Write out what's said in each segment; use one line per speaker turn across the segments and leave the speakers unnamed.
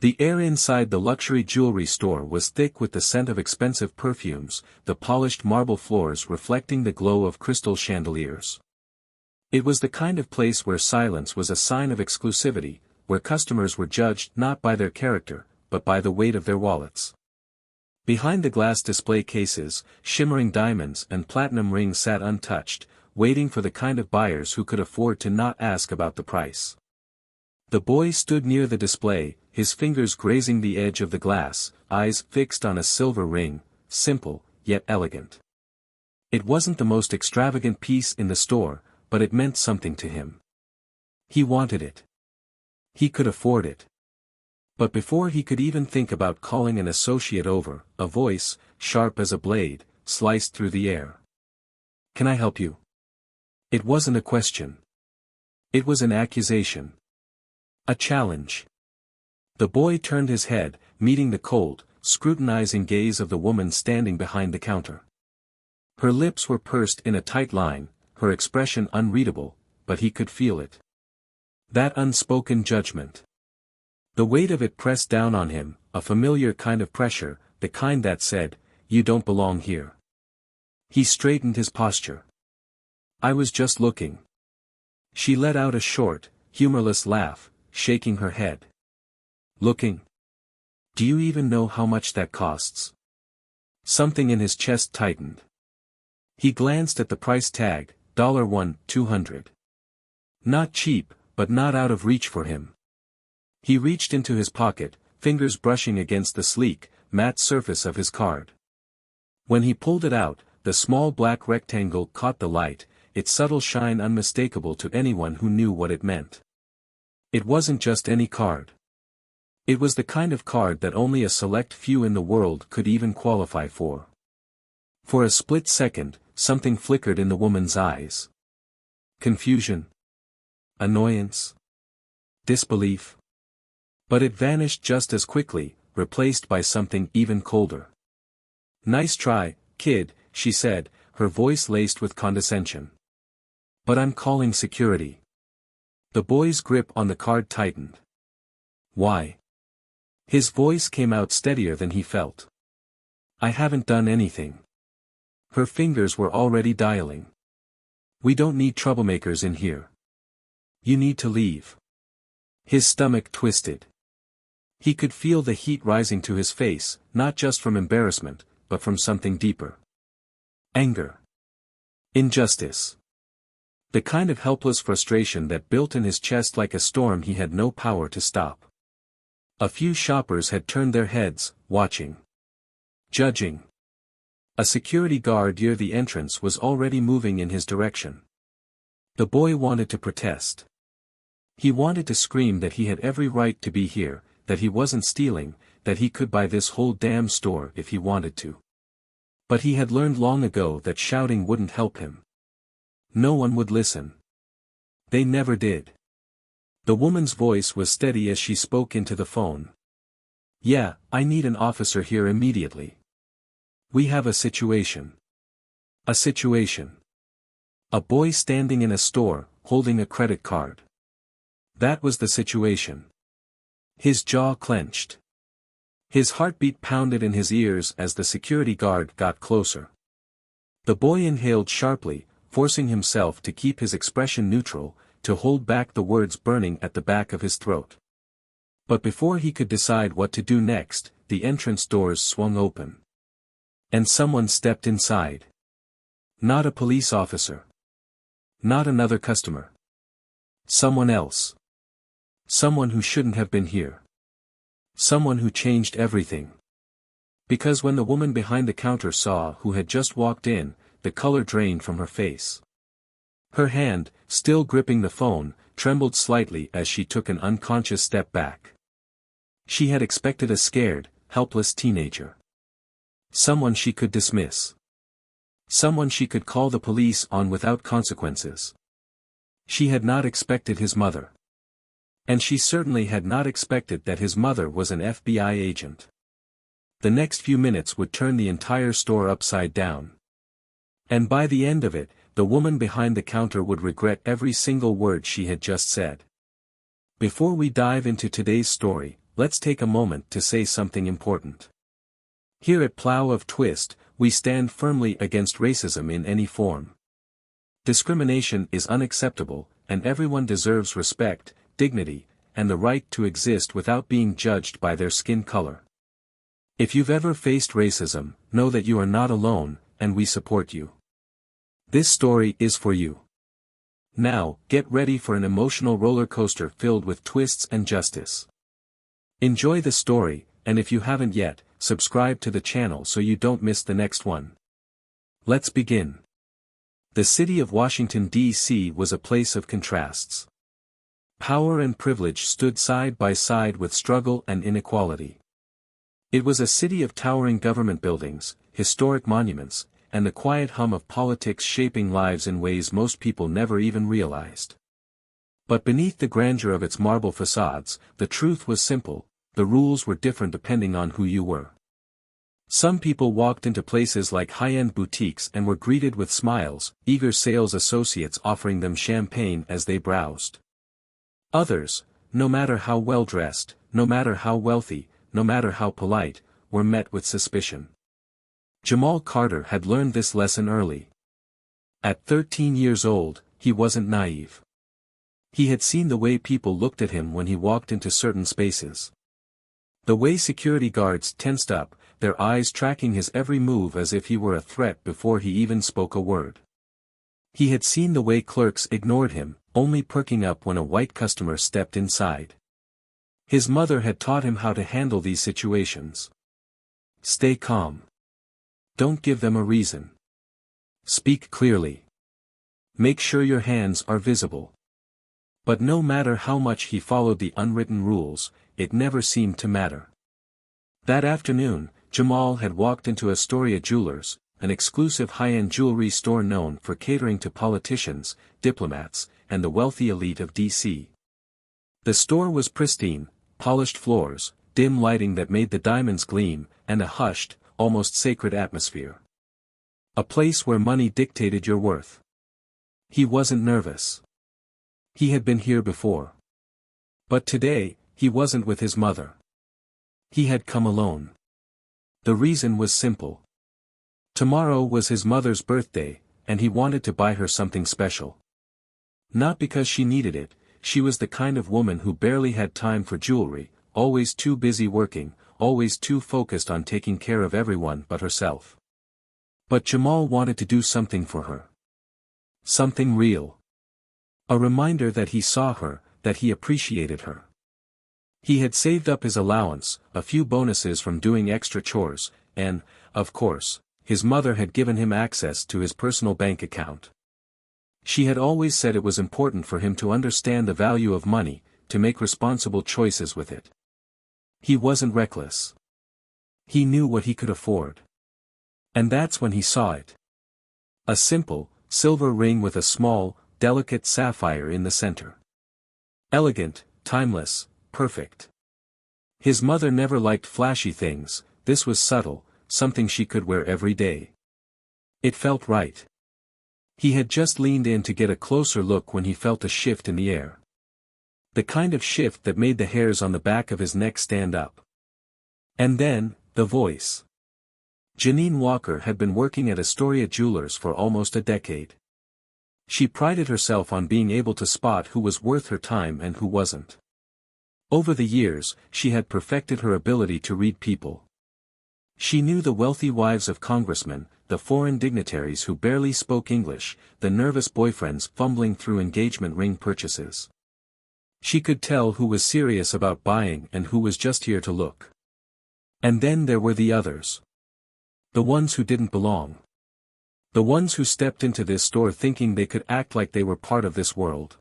The air inside the luxury jewelry store was thick with the scent of expensive perfumes, the polished marble floors reflecting the glow of crystal chandeliers. It was the kind of place where silence was a sign of exclusivity, where customers were judged not by their character, but by the weight of their wallets. Behind the glass display cases, shimmering diamonds and platinum rings sat untouched, waiting for the kind of buyers who could afford to not ask about the price. The boy stood near the display, his fingers grazing the edge of the glass, eyes fixed on a silver ring, simple, yet elegant. It wasn't the most extravagant piece in the store, but it meant something to him. He wanted it. He could afford it. But before he could even think about calling an associate over, a voice, sharp as a blade, sliced through the air. "Can I help you?" It wasn't a question. It was an accusation. A challenge. The boy turned his head, meeting the cold, scrutinizing gaze of the woman standing behind the counter. Her lips were pursed in a tight line, her expression unreadable, but he could feel it. That unspoken judgment. The weight of it pressed down on him, a familiar kind of pressure, the kind that said, "You don't belong here." He straightened his posture. "I was just looking." She let out a short, humorless laugh, shaking her head. "Looking? Do you even know how much that costs?" Something in his chest tightened. He glanced at the price tag, $1,200. Not cheap, but not out of reach for him. He reached into his pocket, fingers brushing against the sleek, matte surface of his card. When he pulled it out, the small black rectangle caught the light, its subtle shine unmistakable to anyone who knew what it meant. It wasn't just any card. It was the kind of card that only a select few in the world could even qualify for. For a split second, something flickered in the woman's eyes. Confusion. Annoyance. Disbelief. But it vanished just as quickly, replaced by something even colder. "Nice try, kid," she said, her voice laced with condescension. "But I'm calling security." The boy's grip on the card tightened. "Why?" His voice came out steadier than he felt. "I haven't done anything." Her fingers were already dialing. "We don't need troublemakers in here. You need to leave." His stomach twisted. He could feel the heat rising to his face, not just from embarrassment, but from something deeper. Anger. Injustice. The kind of helpless frustration that built in his chest like a storm he had no power to stop. A few shoppers had turned their heads, watching. Judging. A security guard near the entrance was already moving in his direction. The boy wanted to protest. He wanted to scream that he had every right to be here, that he wasn't stealing, that he could buy this whole damn store if he wanted to. But he had learned long ago that shouting wouldn't help him. No one would listen. They never did. The woman's voice was steady as she spoke into the phone. "Yeah, I need an officer here immediately. We have a situation." A situation. A boy standing in a store, holding a credit card. That was the situation. His jaw clenched. His heartbeat pounded in his ears as the security guard got closer. The boy inhaled sharply, forcing himself to keep his expression neutral, to hold back the words burning at the back of his throat. But before he could decide what to do next, the entrance doors swung open. And someone stepped inside. Not a police officer. Not another customer. Someone else. Someone who shouldn't have been here. Someone who changed everything. Because when the woman behind the counter saw who had just walked in, the color drained from her face. Her hand, still gripping the phone, trembled slightly as she took an unconscious step back. She had expected a scared, helpless teenager. Someone she could dismiss. Someone she could call the police on without consequences. She had not expected his mother. And she certainly had not expected that his mother was an FBI agent. The next few minutes would turn the entire store upside down. And by the end of it, the woman behind the counter would regret every single word she had just said. Before we dive into today's story, let's take a moment to say something important. Here at Plow of Twist, we stand firmly against racism in any form. Discrimination is unacceptable, and everyone deserves respect, dignity, and the right to exist without being judged by their skin color. If you've ever faced racism, know that you are not alone, and we support you. This story is for you. Now, get ready for an emotional roller coaster filled with twists and justice. Enjoy the story, and if you haven't yet, subscribe to the channel so you don't miss the next one. Let's begin. The city of Washington, D.C. was a place of contrasts. Power and privilege stood side by side with struggle and inequality. It was a city of towering government buildings, historic monuments, and the quiet hum of politics shaping lives in ways most people never even realized. But beneath the grandeur of its marble facades, the truth was simple: the rules were different depending on who you were. Some people walked into places like high-end boutiques and were greeted with smiles, eager sales associates offering them champagne as they browsed. Others, no matter how well-dressed, no matter how wealthy, no matter how polite, were met with suspicion. Jamal Carter had learned this lesson early. At 13 years old, he wasn't naive. He had seen the way people looked at him when he walked into certain spaces. The way security guards tensed up, their eyes tracking his every move as if he were a threat before he even spoke a word. He had seen the way clerks ignored him, only perking up when a white customer stepped inside. His mother had taught him how to handle these situations. Stay calm. Don't give them a reason. Speak clearly. Make sure your hands are visible. But no matter how much he followed the unwritten rules, it never seemed to matter. That afternoon, Jamal had walked into Astoria Jewelers, an exclusive high-end jewelry store known for catering to politicians, diplomats, and the wealthy elite of D.C. The store was pristine, polished floors, dim lighting that made the diamonds gleam, and a hushed, almost sacred atmosphere. A place where money dictated your worth. He wasn't nervous. He had been here before. But today, he wasn't with his mother. He had come alone. The reason was simple. Tomorrow was his mother's birthday, and he wanted to buy her something special. Not because she needed it, she was the kind of woman who barely had time for jewelry, always too busy working, always too focused on taking care of everyone but herself. But Jamal wanted to do something for her. Something real. A reminder that he saw her, that he appreciated her. He had saved up his allowance, a few bonuses from doing extra chores, and, of course, his mother had given him access to his personal bank account. She had always said it was important for him to understand the value of money, to make responsible choices with it. He wasn't reckless. He knew what he could afford. And that's when he saw it. A simple, silver ring with a small, delicate sapphire in the center. Elegant, timeless, perfect. His mother never liked flashy things, this was subtle, something she could wear every day. It felt right. He had just leaned in to get a closer look when he felt a shift in the air. The kind of shift that made the hairs on the back of his neck stand up. And then, the voice. Janine Walker had been working at Astoria Jewelers for almost a decade. She prided herself on being able to spot who was worth her time and who wasn't. Over the years, she had perfected her ability to read people. She knew the wealthy wives of congressmen, the foreign dignitaries who barely spoke English, the nervous boyfriends fumbling through engagement ring purchases. She could tell who was serious about buying and who was just here to look. And then there were the others. The ones who didn't belong. The ones who stepped into this store thinking they could act like they were part of this world.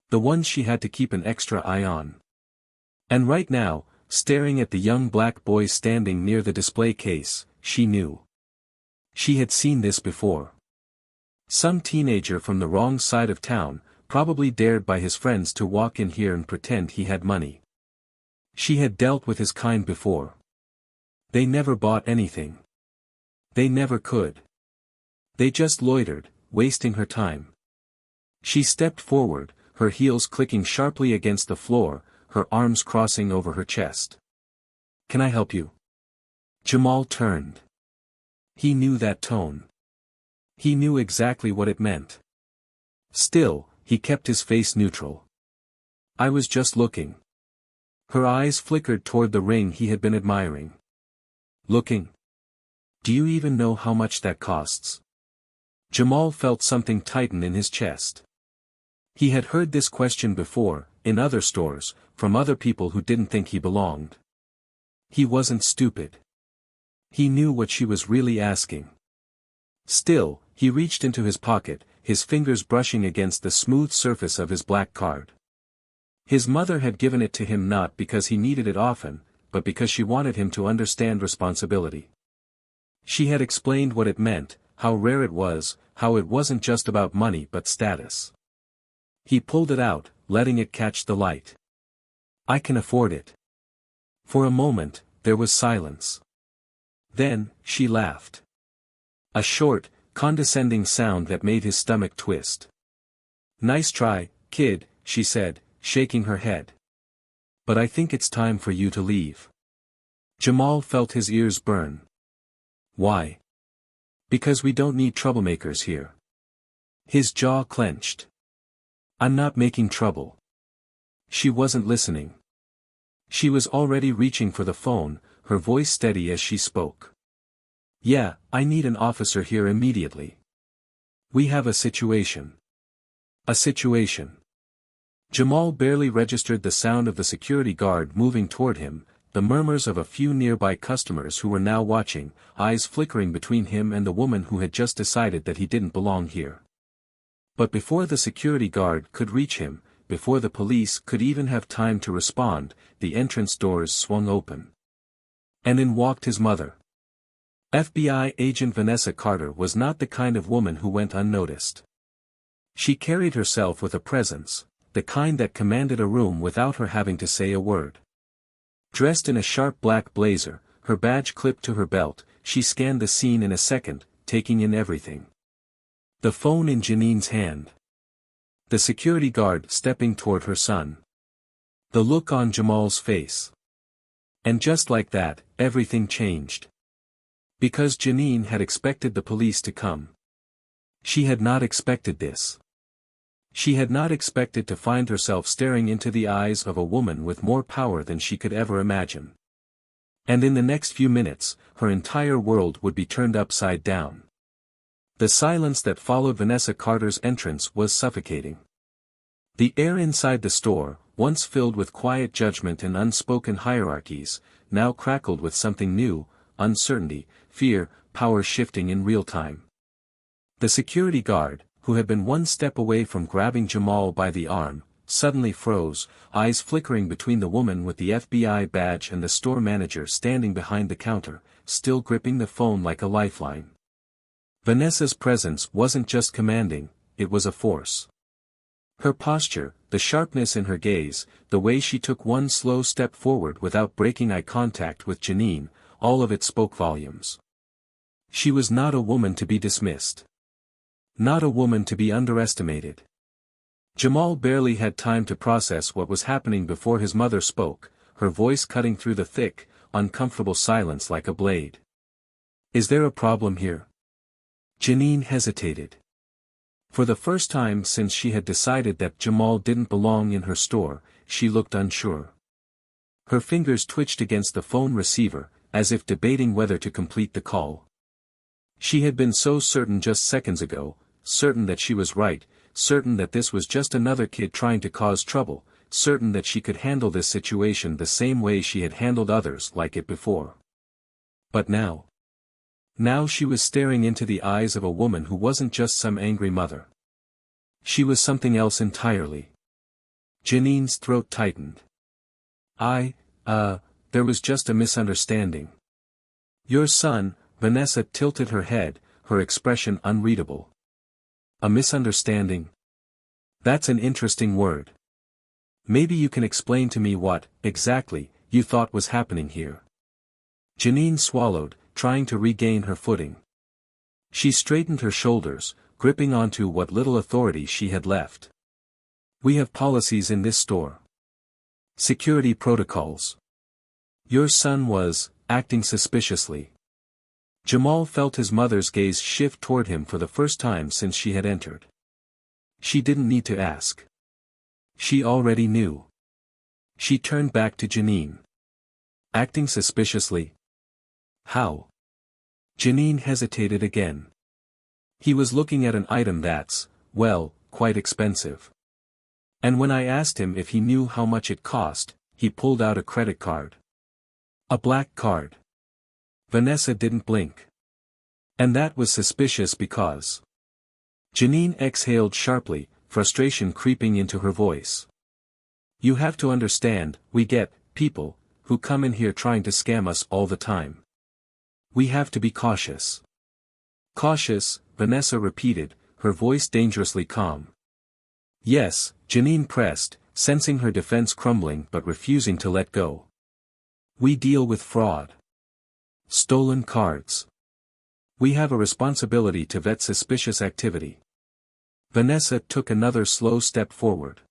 The ones she had to keep an extra eye on. And right now, staring at the young black boy standing near the display case, she knew. She had seen this before. Some teenager from the wrong side of town, probably dared by his friends to walk in here and pretend he had money. She had dealt with his kind before. They never bought anything. They never could. They just loitered, wasting her time. She stepped forward, her heels clicking sharply against the floor, her arms crossing over her chest. "Can I help you?" Jamal turned. He knew that tone. He knew exactly what it meant. Still, he kept his face neutral. "I was just looking." Her eyes flickered toward the ring he had been admiring. "Looking? Do you even know how much that costs?" Jamal felt something tighten in his chest. He had heard this question before, in other stores, from other people who didn't think he belonged. He wasn't stupid. He knew what she was really asking. Still, he reached into his pocket, his fingers brushing against the smooth surface of his black card. His mother had given it to him not because he needed it often, but because she wanted him to understand responsibility. She had explained what it meant, how rare it was, how it wasn't just about money but status. He pulled it out, letting it catch the light. "I can afford it." For a moment, there was silence. Then, she laughed. A short, condescending sound that made his stomach twist. "Nice try, kid," she said, shaking her head. "But I think it's time for you to leave." Jamal felt his ears burn. "Why?" "Because we don't need troublemakers here." His jaw clenched. "I'm not making trouble." She wasn't listening. She was already reaching for the phone, her voice steady as she spoke. "Yeah, I need an officer here immediately. We have a situation." A situation. Jamal barely registered the sound of the security guard moving toward him, the murmurs of a few nearby customers who were now watching, eyes flickering between him and the woman who had just decided that he didn't belong here. But before the security guard could reach him, before the police could even have time to respond, the entrance doors swung open. And in walked his mother. FBI agent Vanessa Carter was not the kind of woman who went unnoticed. She carried herself with a presence, the kind that commanded a room without her having to say a word. Dressed in a sharp black blazer, her badge clipped to her belt, she scanned the scene in a second, taking in everything. The phone in Janine's hand. The security guard stepping toward her son. The look on Jamal's face. And just like that, everything changed. Because Janine had expected the police to come. She had not expected this. She had not expected to find herself staring into the eyes of a woman with more power than she could ever imagine. And in the next few minutes, her entire world would be turned upside down. The silence that followed Vanessa Carter's entrance was suffocating. The air inside the store, once filled with quiet judgment and unspoken hierarchies, now crackled with something new, uncertainty, fear, power shifting in real time. The security guard, who had been one step away from grabbing Jamal by the arm, suddenly froze, eyes flickering between the woman with the FBI badge and the store manager standing behind the counter, still gripping the phone like a lifeline. Vanessa's presence wasn't just commanding, it was a force. Her posture, the sharpness in her gaze, the way she took one slow step forward without breaking eye contact with Janine, all of it spoke volumes. She was not a woman to be dismissed. Not a woman to be underestimated. Jamal barely had time to process what was happening before his mother spoke, her voice cutting through the thick, uncomfortable silence like a blade. "Is there a problem here?" Janine hesitated. For the first time since she had decided that Jamal didn't belong in her store, she looked unsure. Her fingers twitched against the phone receiver, as if debating whether to complete the call. She had been so certain just seconds ago, certain that she was right, certain that this was just another kid trying to cause trouble, certain that she could handle this situation the same way she had handled others like it before. But now. Now she was staring into the eyes of a woman who wasn't just some angry mother. She was something else entirely. Janine's throat tightened. There was just a misunderstanding. Your son," Vanessa tilted her head, her expression unreadable. "A misunderstanding? That's an interesting word. Maybe you can explain to me what, exactly, you thought was happening here." Janine swallowed, trying to regain her footing. She straightened her shoulders, gripping onto what little authority she had left. "We have policies in this store. Security protocols. Your son was, acting suspiciously. Jamal felt his mother's gaze shift toward him for the first time since she had entered. She didn't need to ask. She already knew. She turned back to Janine. Acting suspiciously? How? Janine hesitated again. He was looking at an item that's, well, quite expensive. And when I asked him if he knew how much it cost, he pulled out a credit card. A black card. Vanessa didn't blink. And that was suspicious because... Janine exhaled sharply, frustration creeping into her voice. You have to understand, we get people who come in here trying to scam us all the time. We have to be cautious. Cautious, Vanessa repeated, her voice dangerously calm. Yes, Janine pressed, sensing her defense crumbling but refusing to let go. We deal with fraud. Stolen cards. We have a responsibility to vet suspicious activity. Vanessa took another slow step forward.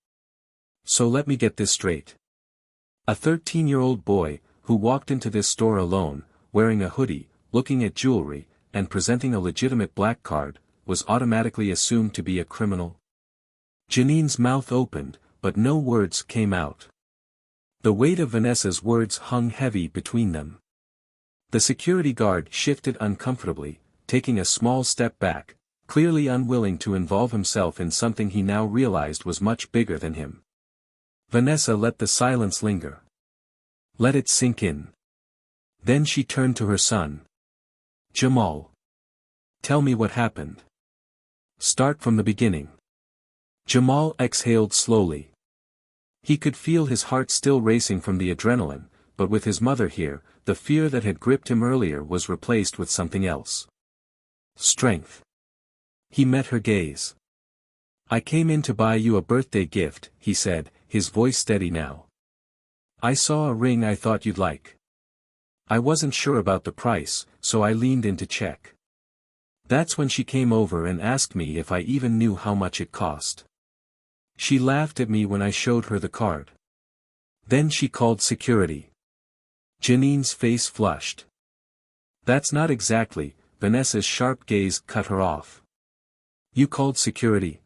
So let me get this straight. A 13-year-old boy, who walked into this store alone, wearing a hoodie, looking at jewelry, and presenting a legitimate black card, was automatically assumed to be a criminal? Janine's mouth opened, but no words came out. The weight of Vanessa's words hung heavy between them. The security guard shifted uncomfortably, taking a small step back, clearly unwilling to involve himself in something he now realized was much bigger than him. Vanessa let the silence linger. Let it sink in. Then she turned to her son. Jamal. Tell me what happened. Start from the beginning. Jamal exhaled slowly. He could feel his heart still racing from the adrenaline, but with his mother here, the fear that had gripped him earlier was replaced with something else. Strength. He met her gaze. I came in to buy you a birthday gift, he said, his voice steady now. I saw a ring I thought you'd like. I wasn't sure about the price, so I leaned in to check. That's when she came over and asked me if I even knew how much it cost. She laughed at me when I showed her the card. Then she called security. Janine's face flushed. That's not exactly, Vanessa's sharp gaze cut her off. You called security?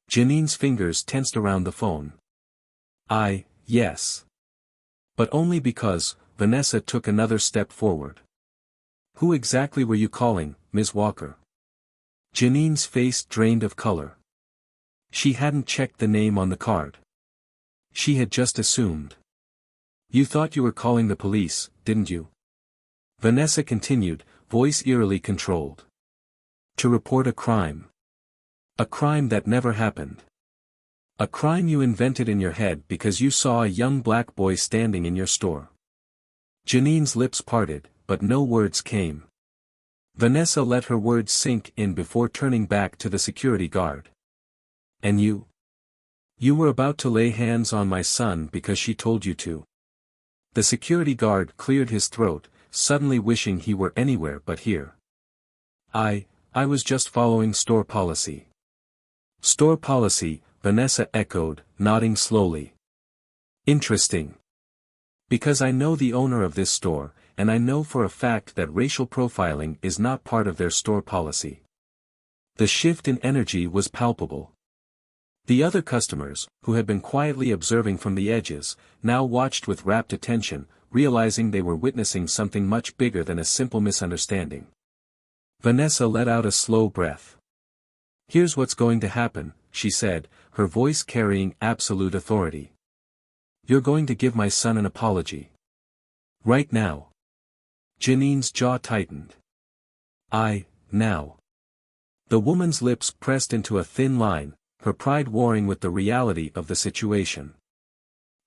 Janine's fingers tensed around the phone. Yes. But only because, Vanessa took another step forward. Who exactly were you calling, Ms. Walker? Janine's face drained of color. She hadn't checked the name on the card. She had just assumed. You thought you were calling the police, didn't you? Vanessa continued, voice eerily controlled. To report a crime. A crime that never happened. A crime you invented in your head because you saw a young black boy standing in your store. Janine's lips parted, but no words came. Vanessa let her words sink in before turning back to the security guard. And you? You were about to lay hands on my son because she told you to. The security guard cleared his throat, suddenly wishing he were anywhere but here. I was just following store policy. Store policy, Vanessa echoed, nodding slowly. Interesting. Because I know the owner of this store, and I know for a fact that racial profiling is not part of their store policy. The shift in energy was palpable. The other customers, who had been quietly observing from the edges, now watched with rapt attention, realizing they were witnessing something much bigger than a simple misunderstanding. Vanessa let out a slow breath. Here's what's going to happen, she said, her voice carrying absolute authority. You're going to give my son an apology. Right now. Janine's jaw tightened. Now. The woman's lips pressed into a thin line, her pride warring with the reality of the situation.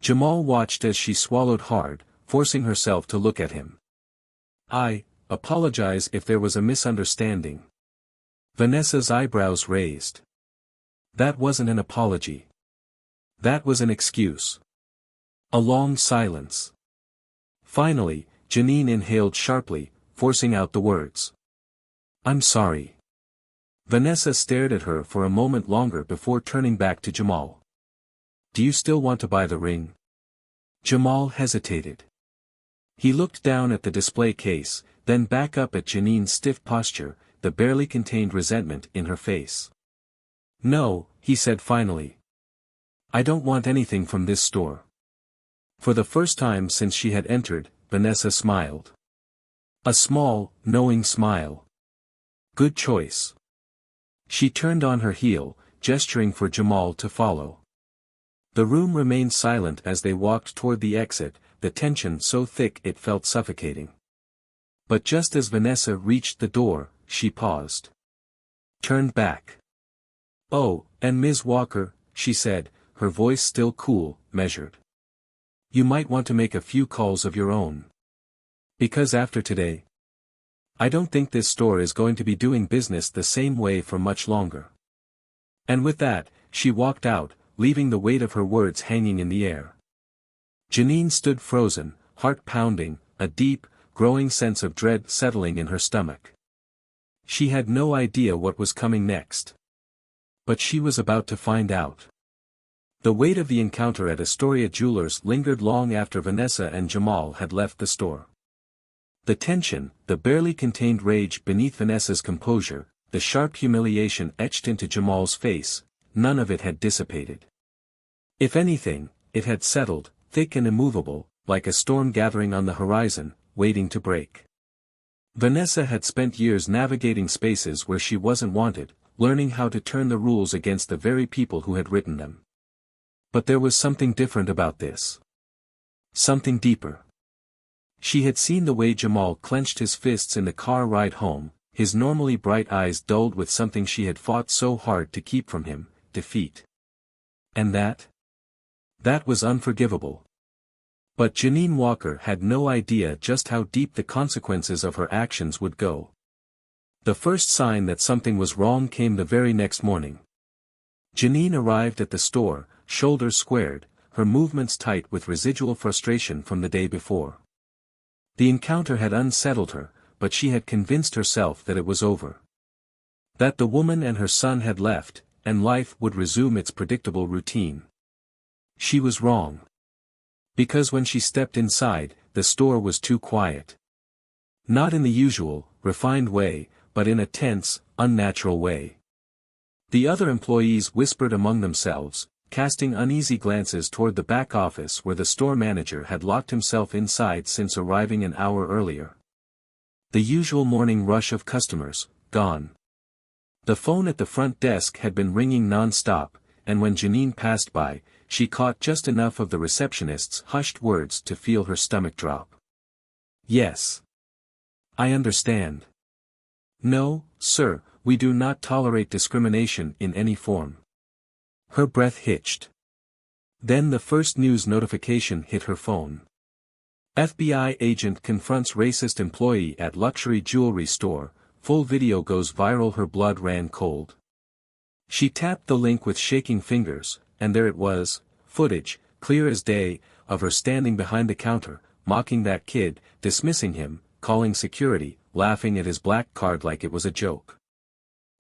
Jamal watched as she swallowed hard, forcing herself to look at him. I apologize if there was a misunderstanding. Vanessa's eyebrows raised. That wasn't an apology. That was an excuse. A long silence. Finally, Janine inhaled sharply, forcing out the words. I'm sorry. Vanessa stared at her for a moment longer before turning back to Jamal. Do you still want to buy the ring? Jamal hesitated. He looked down at the display case, then back up at Janine's stiff posture, the barely contained resentment in her face. "No," he said finally. "I don't want anything from this store." For the first time since she had entered, Vanessa smiled. A small, knowing smile. "Good choice." She turned on her heel, gesturing for Jamal to follow. The room remained silent as they walked toward the exit, the tension so thick it felt suffocating. But just as Vanessa reached the door, she paused. Turned back. "Oh, and Ms. Walker," she said, her voice still cool, measured. "You might want to make a few calls of your own. Because after today, I don't think this store is going to be doing business the same way for much longer." And with that, she walked out, leaving the weight of her words hanging in the air. Janine stood frozen, heart pounding, a deep, growing sense of dread settling in her stomach. She had no idea what was coming next. But she was about to find out. The weight of the encounter at Astoria Jewelers lingered long after Vanessa and Jamal had left the store. The tension, the barely contained rage beneath Vanessa's composure, the sharp humiliation etched into Jamal's face, none of it had dissipated. If anything, it had settled, thick and immovable, like a storm gathering on the horizon, waiting to break. Vanessa had spent years navigating spaces where she wasn't wanted, learning how to turn the rules against the very people who had written them. But there was something different about this. Something deeper. She had seen the way Jamal clenched his fists in the car ride home, his normally bright eyes dulled with something she had fought so hard to keep from him, defeat. And that? That was unforgivable. But Janine Walker had no idea just how deep the consequences of her actions would go. The first sign that something was wrong came the very next morning. Janine arrived at the store, shoulders squared, her movements tight with residual frustration from the day before. The encounter had unsettled her, but she had convinced herself that it was over. That the woman and her son had left, and life would resume its predictable routine. She was wrong. Because when she stepped inside, the store was too quiet. Not in the usual, refined way, but in a tense, unnatural way. The other employees whispered among themselves, casting uneasy glances toward the back office where the store manager had locked himself inside since arriving an hour earlier. The usual morning rush of customers, gone. The phone at the front desk had been ringing non-stop, and when Janine passed by, she caught just enough of the receptionist's hushed words to feel her stomach drop. "Yes. I understand. No, sir, we do not tolerate discrimination in any form." Her breath hitched. Then the first news notification hit her phone. FBI agent confronts racist employee at luxury jewelry store, full video goes viral. Her blood ran cold. She tapped the link with shaking fingers, and there it was, footage, clear as day, of her standing behind the counter, mocking that kid, dismissing him, calling security, laughing at his black card like it was a joke.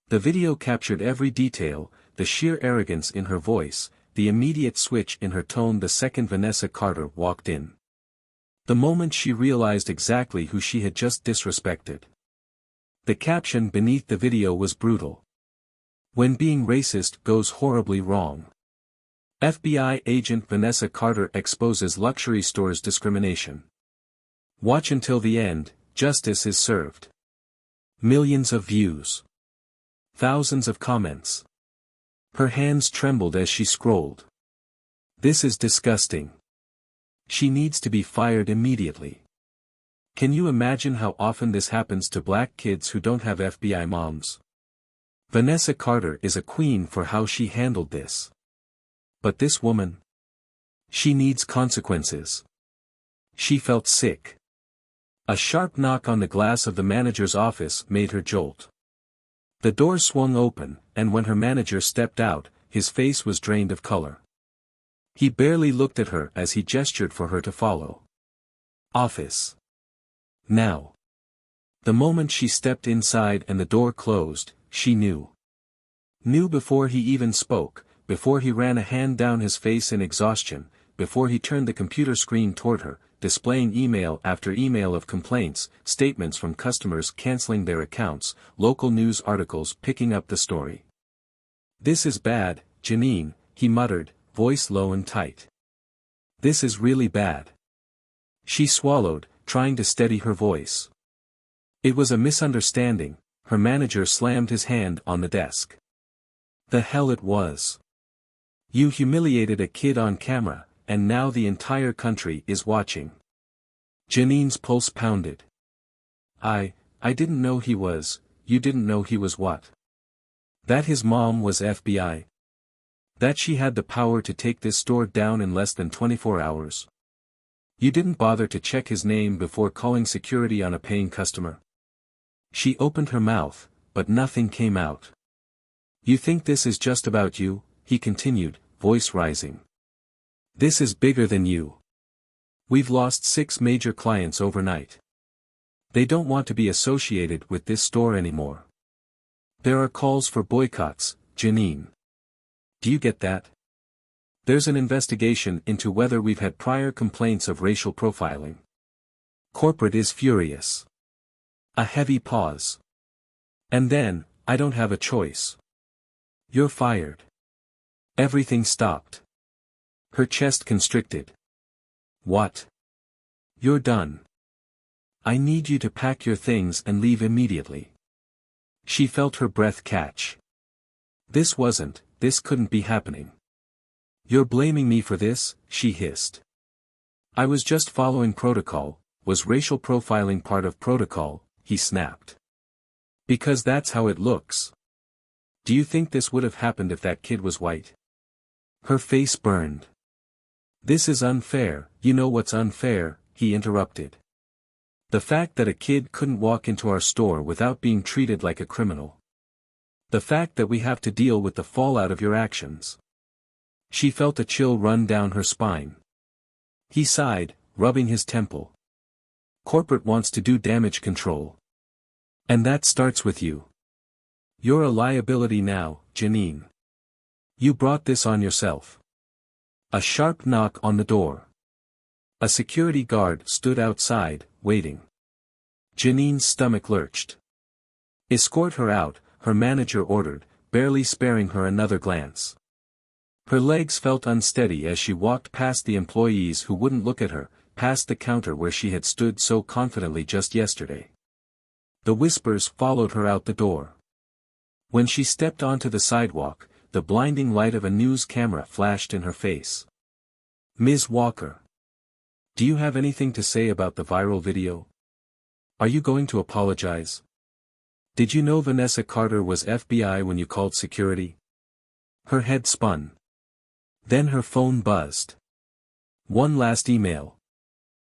The video captured every detail, the sheer arrogance in her voice, the immediate switch in her tone the second Vanessa Carter walked in. The moment she realized exactly who she had just disrespected. The caption beneath the video was brutal. "When being racist goes horribly wrong. FBI agent Vanessa Carter exposes luxury stores' discrimination. Watch until the end, justice is served." Millions of views. Thousands of comments. Her hands trembled as she scrolled. This is disgusting. She needs to be fired immediately. Can you imagine how often this happens to black kids who don't have FBI moms? Vanessa Carter is a queen for how she handled this. But this woman? She needs consequences. She felt sick. A sharp knock on the glass of the manager's office made her jolt. The door swung open, and when her manager stepped out, his face was drained of color. He barely looked at her as he gestured for her to follow. Office. Now. The moment she stepped inside and the door closed, she knew. Knew before he even spoke, before he ran a hand down his face in exhaustion, before he turned the computer screen toward her, displaying email after email of complaints, statements from customers canceling their accounts, local news articles picking up the story. "This is bad, Janine," he muttered, voice low and tight. "This is really bad." She swallowed, trying to steady her voice. "It was a misunderstanding," her manager slammed his hand on the desk. "The hell it was. You humiliated a kid on camera, and now the entire country is watching." Janine's pulse pounded. I didn't know he was." "You didn't know he was what?" "That his mom was FBI. That she had the power to take this store down in less than 24 hours. You didn't bother to check his name before calling security on a paying customer." She opened her mouth, but nothing came out. "You think this is just about you?" he continued, voice rising. "This is bigger than you. We've lost 6 major clients overnight. They don't want to be associated with this store anymore. There are calls for boycotts, Janine. Do you get that? There's an investigation into whether we've had prior complaints of racial profiling. Corporate is furious." A heavy pause. "And then, I don't have a choice. You're fired." Everything stopped. Her chest constricted. "What? You're done. I need you to pack your things and leave immediately." She felt her breath catch. This couldn't be happening. "You're blaming me for this?" she hissed. "I was just following protocol." "Was racial profiling part of protocol?" he snapped. "Because that's how it looks. Do you think this would have happened if that kid was white?" Her face burned. "This is unfair." "You know what's unfair?" he interrupted. "The fact that a kid couldn't walk into our store without being treated like a criminal. The fact that we have to deal with the fallout of your actions." She felt a chill run down her spine. He sighed, rubbing his temple. "Corporate wants to do damage control. And that starts with you. You're a liability now, Janine. You brought this on yourself." A sharp knock on the door. A security guard stood outside, waiting. Janine's stomach lurched. "Escort her out," her manager ordered, barely sparing her another glance. Her legs felt unsteady as she walked past the employees who wouldn't look at her, past the counter where she had stood so confidently just yesterday. The whispers followed her out the door. When she stepped onto the sidewalk, the blinding light of a news camera flashed in her face. "Ms. Walker. Do you have anything to say about the viral video? Are you going to apologize? Did you know Vanessa Carter was FBI when you called security?" Her head spun. Then her phone buzzed. One last email.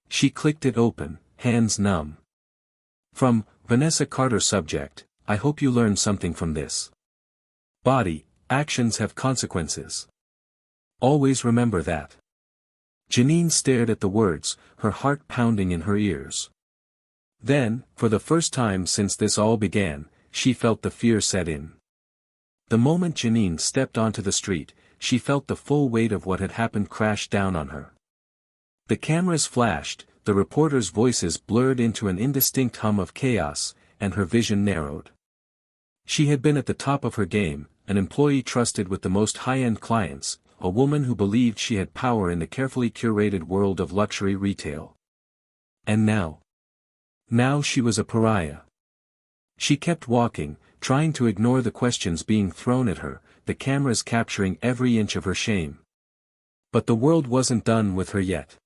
She clicked it open, hands numb. From Vanessa Carter. Subject: "I hope you learned something from this." Body: "Actions have consequences. Always remember that." Janine stared at the words, her heart pounding in her ears. Then, for the first time since this all began, she felt the fear set in. The moment Janine stepped onto the street, she felt the full weight of what had happened crash down on her. The cameras flashed, the reporters' voices blurred into an indistinct hum of chaos, and her vision narrowed. She had been at the top of her game, an employee trusted with the most high-end clients, a woman who believed she had power in the carefully curated world of luxury retail. And now she was a pariah. She kept walking, trying to ignore the questions being thrown at her, the cameras capturing every inch of her shame. But the world wasn't done with her yet.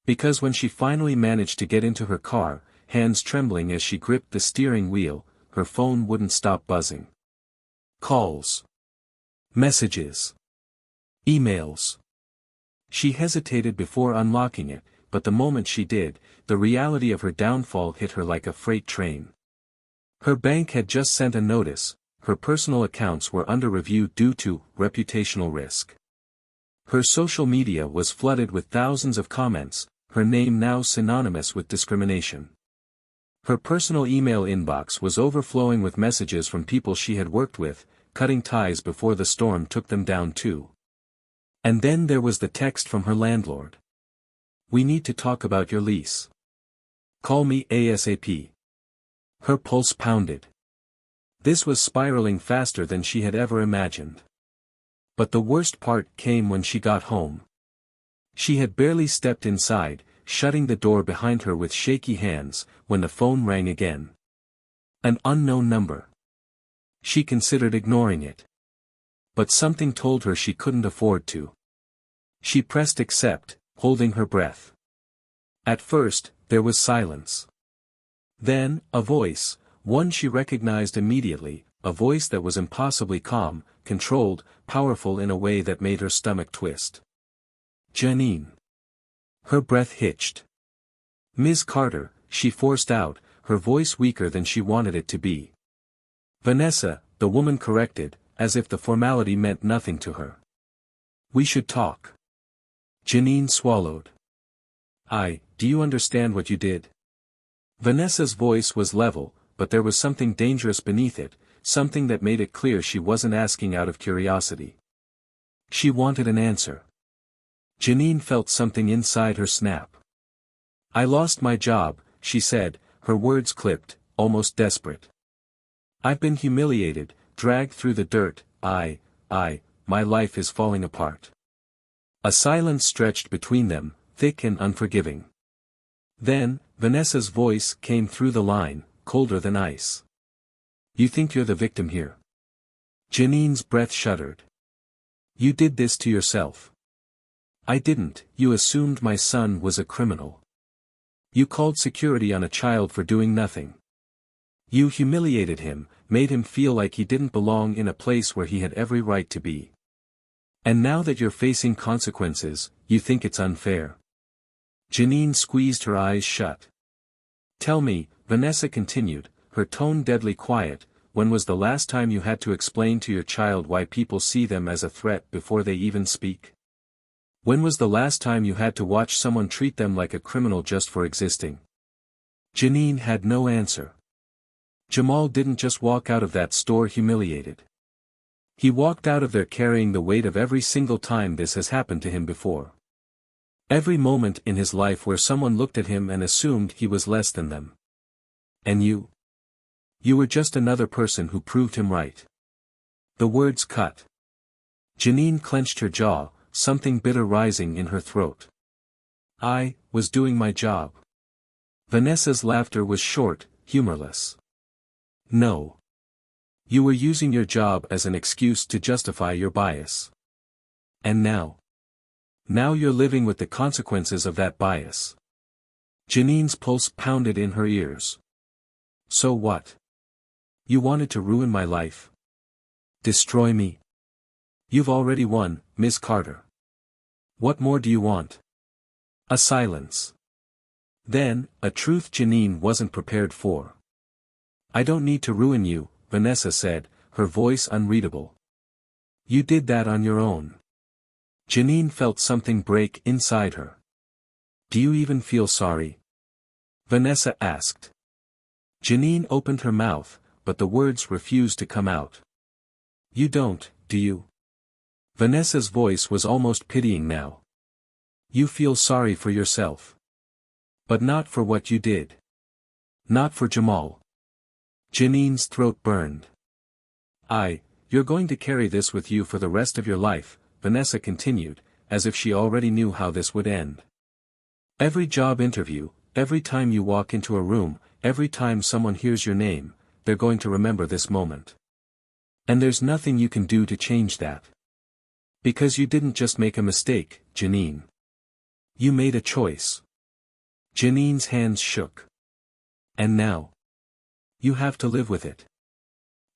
Because when she finally managed to get into her car, hands trembling as she gripped the steering wheel, her phone wouldn't stop buzzing. Calls. Messages. Emails. She hesitated before unlocking it, but the moment she did, the reality of her downfall hit her like a freight train. Her bank had just sent a notice, her personal accounts were under review due to reputational risk. Her social media was flooded with thousands of comments, her name now synonymous with discrimination. Her personal email inbox was overflowing with messages from people she had worked with, cutting ties before the storm took them down too. And then there was the text from her landlord. "We need to talk about your lease. Call me ASAP." Her pulse pounded. This was spiraling faster than she had ever imagined. But the worst part came when she got home. She had barely stepped inside, shutting the door behind her with shaky hands, when the phone rang again. An unknown number. She considered ignoring it. But something told her she couldn't afford to. She pressed accept, holding her breath. At first, there was silence. Then, a voice, one she recognized immediately, a voice that was impossibly calm, controlled, powerful in a way that made her stomach twist. "Janine." Her breath hitched. "Ms. Carter," she forced out, her voice weaker than she wanted it to be. "Vanessa," the woman corrected, as if the formality meant nothing to her. "We should talk." Janine swallowed. Do you understand what you did?" Vanessa's voice was level, but there was something dangerous beneath it, something that made it clear she wasn't asking out of curiosity. She wanted an answer. Janine felt something inside her snap. "I lost my job," she said, her words clipped, almost desperate. "I've been humiliated, dragged through the dirt, my life is falling apart." A silence stretched between them, thick and unforgiving. Then, Vanessa's voice came through the line, colder than ice. "You think you're the victim here?" Janine's breath shuddered. "You did this to yourself." "I didn't. You assumed my son was a criminal. You called security on a child for doing nothing. You humiliated him, made him feel like he didn't belong in a place where he had every right to be. And now that you're facing consequences, you think it's unfair." Janine squeezed her eyes shut. "Tell me," Vanessa continued, her tone deadly quiet, "when was the last time you had to explain to your child why people see them as a threat before they even speak? When was the last time you had to watch someone treat them like a criminal just for existing?" Janine had no answer. Jamal didn't just walk out of that store humiliated. He walked out of there carrying the weight of every single time this has happened to him before. Every moment in his life where someone looked at him and assumed he was less than them. And you? You were just another person who proved him right. The words cut. Janine clenched her jaw, something bitter rising in her throat. "I was doing my job." Vanessa's laughter was short, humorless. "No. You were using your job as an excuse to justify your bias. And now? Now you're living with the consequences of that bias." Janine's pulse pounded in her ears. "So what? You wanted to ruin my life? Destroy me? You've already won, Ms. Carter. What more do you want?" A silence. Then, a truth Janine wasn't prepared for. "I don't need to ruin you," Vanessa said, her voice unreadable. "You did that on your own." Janine felt something break inside her. "Do you even feel sorry?" Vanessa asked. Janine opened her mouth, but the words refused to come out. "You don't, do you?" Vanessa's voice was almost pitying now. "You feel sorry for yourself. But not for what you did. Not for Jamal." Janine's throat burned. You're going to carry this with you for the rest of your life," Vanessa continued, as if she already knew how this would end. "Every job interview, every time you walk into a room, every time someone hears your name, they're going to remember this moment. And there's nothing you can do to change that. Because you didn't just make a mistake, Janine. You made a choice." Janine's hands shook. "And now? You have to live with it."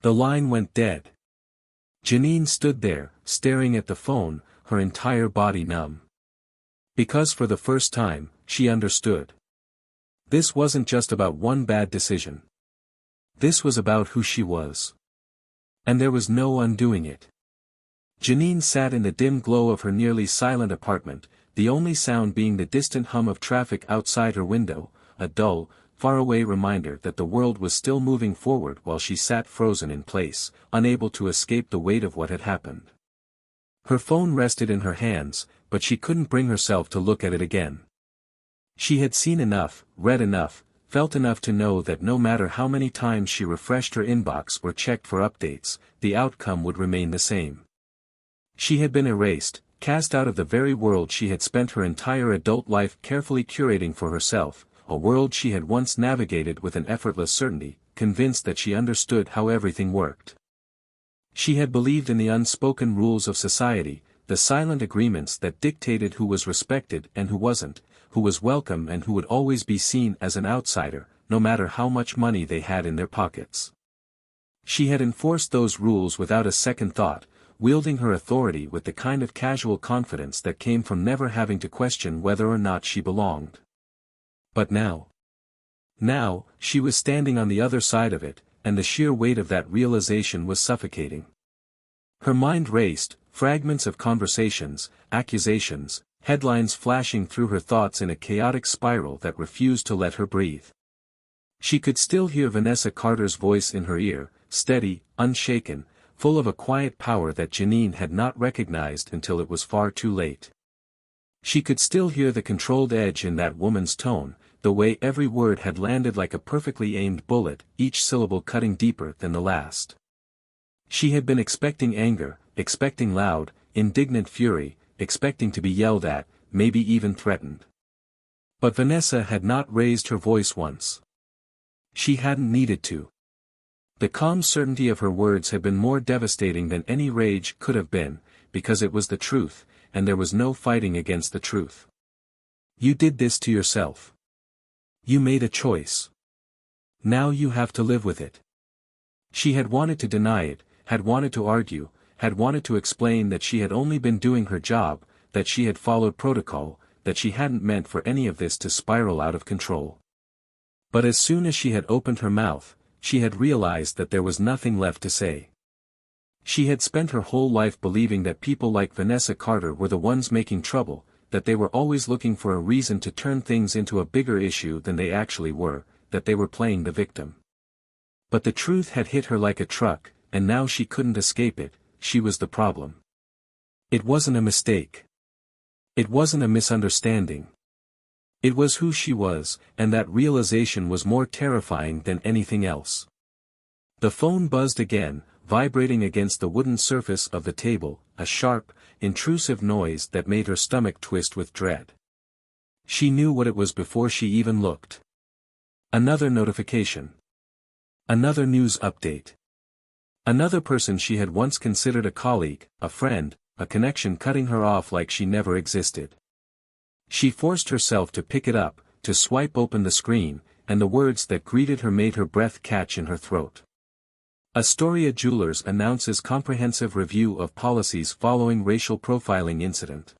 The line went dead. Janine stood there, staring at the phone, her entire body numb. Because for the first time, she understood. This wasn't just about one bad decision. This was about who she was. And there was no undoing it. Janine sat in the dim glow of her nearly silent apartment, the only sound being the distant hum of traffic outside her window, a dull, faraway reminder that the world was still moving forward while she sat frozen in place, unable to escape the weight of what had happened. Her phone rested in her hands, but she couldn't bring herself to look at it again. She had seen enough, read enough, felt enough to know that no matter how many times she refreshed her inbox or checked for updates, the outcome would remain the same. She had been erased, cast out of the very world she had spent her entire adult life carefully curating for herself, a world she had once navigated with an effortless certainty, convinced that she understood how everything worked. She had believed in the unspoken rules of society, the silent agreements that dictated who was respected and who wasn't, who was welcome and who would always be seen as an outsider, no matter how much money they had in their pockets. She had enforced those rules without a second thought, wielding her authority with the kind of casual confidence that came from never having to question whether or not she belonged. But now, she was standing on the other side of it, and the sheer weight of that realization was suffocating. Her mind raced, fragments of conversations, accusations, headlines flashing through her thoughts in a chaotic spiral that refused to let her breathe. She could still hear Vanessa Carter's voice in her ear, steady, unshaken, full of a quiet power that Janine had not recognized until it was far too late. She could still hear the controlled edge in that woman's tone, the way every word had landed like a perfectly aimed bullet, each syllable cutting deeper than the last. She had been expecting anger, expecting loud, indignant fury, expecting to be yelled at, maybe even threatened. But Vanessa had not raised her voice once. She hadn't needed to. The calm certainty of her words had been more devastating than any rage could have been, because it was the truth, and there was no fighting against the truth. You did this to yourself. You made a choice. Now you have to live with it. She had wanted to deny it, had wanted to argue, had wanted to explain that she had only been doing her job, that she had followed protocol, that she hadn't meant for any of this to spiral out of control. But as soon as she had opened her mouth, she had realized that there was nothing left to say. She had spent her whole life believing that people like Vanessa Carter were the ones making trouble, that they were always looking for a reason to turn things into a bigger issue than they actually were, that they were playing the victim. But the truth had hit her like a truck, and now she couldn't escape it. She was the problem. It wasn't a mistake. It wasn't a misunderstanding. It was who she was, and that realization was more terrifying than anything else. The phone buzzed again, vibrating against the wooden surface of the table, a sharp, intrusive noise that made her stomach twist with dread. She knew what it was before she even looked. Another notification. Another news update. Another person she had once considered a colleague, a friend, a connection cutting her off like she never existed. She forced herself to pick it up, to swipe open the screen, and the words that greeted her made her breath catch in her throat. Astoria Jewelers announces comprehensive review of policies following racial profiling incident.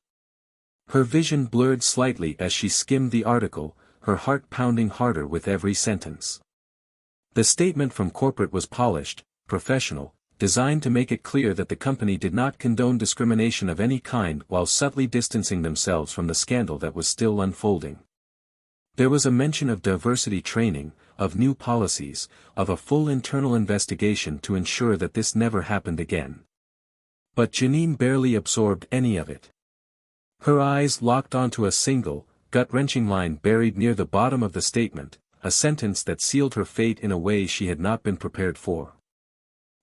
Her vision blurred slightly as she skimmed the article, her heart pounding harder with every sentence. The statement from corporate was polished, professional, designed to make it clear that the company did not condone discrimination of any kind while subtly distancing themselves from the scandal that was still unfolding. There was a mention of diversity training, of new policies, of a full internal investigation to ensure that this never happened again. But Janine barely absorbed any of it. Her eyes locked onto a single, gut-wrenching line buried near the bottom of the statement, a sentence that sealed her fate in a way she had not been prepared for.